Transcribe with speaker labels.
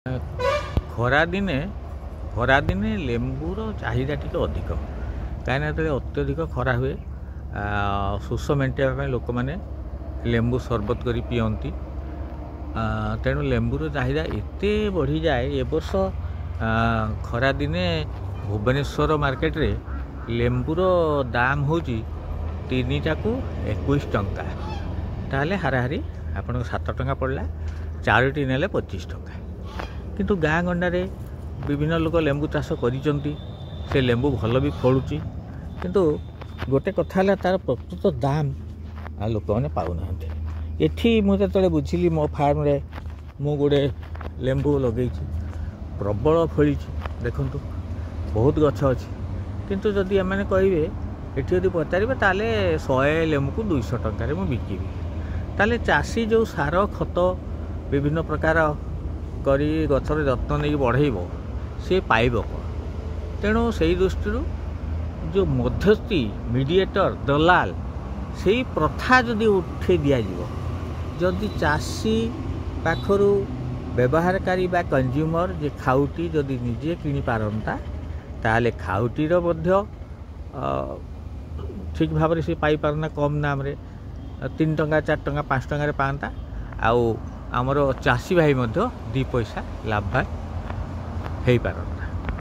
Speaker 1: ଖରାଦିନେ ଖରାଦିନେ ଲେମ୍ବୁର ଚାହିଦା ଟିକେ ଅଧିକ, କାହିଁକିନା ଯେତେବେଳେ ଅତ୍ୟଧିକ ଖରା ହୁଏ ଶୋଷ ମେଣ୍ଟାଇବା ପାଇଁ ଲୋକମାନେ ଲେମ୍ବୁ ସରବତ କରି ପିଅନ୍ତି। ତେଣୁ ଲେମ୍ବୁର ଚାହିଦା ଏତେ ବଢ଼ିଯାଏ। ଏ ବର୍ଷ ଖରାଦିନେ ଭୁବନେଶ୍ୱର ମାର୍କେଟରେ ଲେମ୍ବୁର ଦାମ୍ ହେଉଛି 3ଟାକୁ 21 ଟଙ୍କା। ତାହେଲେ ହାରାହାରି ଆପଣଙ୍କୁ 7 ଟଙ୍କା ପଡ଼ିଲା, 4ଟି ନେଲେ 25 ଟଙ୍କା। କିନ୍ତୁ ଗାଁ ଗଣ୍ଡାରେ ବିଭିନ୍ନ ଲୋକ ଲେମ୍ବୁ ଚାଷ କରିଛନ୍ତି, ସେ ଲେମ୍ବୁ ଭଲ ବି ଫଳୁଛି। କିନ୍ତୁ ଗୋଟେ କଥା ହେଲା ତା'ର ପ୍ରକୃତ ଦାମ୍ ଲୋକମାନେ ପାଉନାହାନ୍ତି। ଏଠି ମୁଁ ଯେତେବେଳେ ବୁଝିଲି, ମୋ ଫାର୍ମରେ ମୁଁ ଗୋଟେ ଲେମ୍ବୁ ଲଗେଇଛି, ପ୍ରବଳ ଫଳିଛି। ଦେଖନ୍ତୁ ବହୁତ ଗଛ ଅଛି, କିନ୍ତୁ ଯଦି ଏମାନେ କହିବେ, ଏଠି ଯଦି ପଚାରିବେ, ତାହେଲେ 100 ଲେମ୍ବୁକୁ 200 ଟଙ୍କାରେ ମୁଁ ବିକିବି। ତାହେଲେ ଚାଷୀ ଯେଉଁ ସାର ଖତ ବିଭିନ୍ନ ପ୍ରକାର କରି ଗଛର ଯତ୍ନ ନେଇକି ବଢ଼େଇବ, ସେ ପାଇବ କ'ଣ? ତେଣୁ ସେଇ ଦୃଷ୍ଟିରୁ ଯେଉଁ ମଧ୍ୟସ୍ଥି ମିଡ଼ିଏଟର ଦଲାଲ, ସେଇ ପ୍ରଥା ଯଦି ଉଠେଇ ଦିଆଯିବ, ଯଦି ଚାଷୀ ପାଖରୁ ବ୍ୟବହାରକାରୀ ବା କନଜ୍ୟୁମର ଯେ ଖାଉଟି ଯଦି ନିଜେ କିଣିପାରନ୍ତା, ତାହେଲେ ଖାଉଟିର ମଧ୍ୟ ଠିକ୍ ଭାବରେ ସେ ପାଇପାରନ୍ତା କମ୍ ଦାମରେ, 3 ଟଙ୍କା 4 ଟଙ୍କା 5 ଟଙ୍କାରେ ପାଆନ୍ତା। ଆଉ ଆମର ଚାଷୀ ଭାଇ ମଧ୍ୟ 2 ପଇସା ଲାଭବାନ ହେଇପାରନ୍ତା।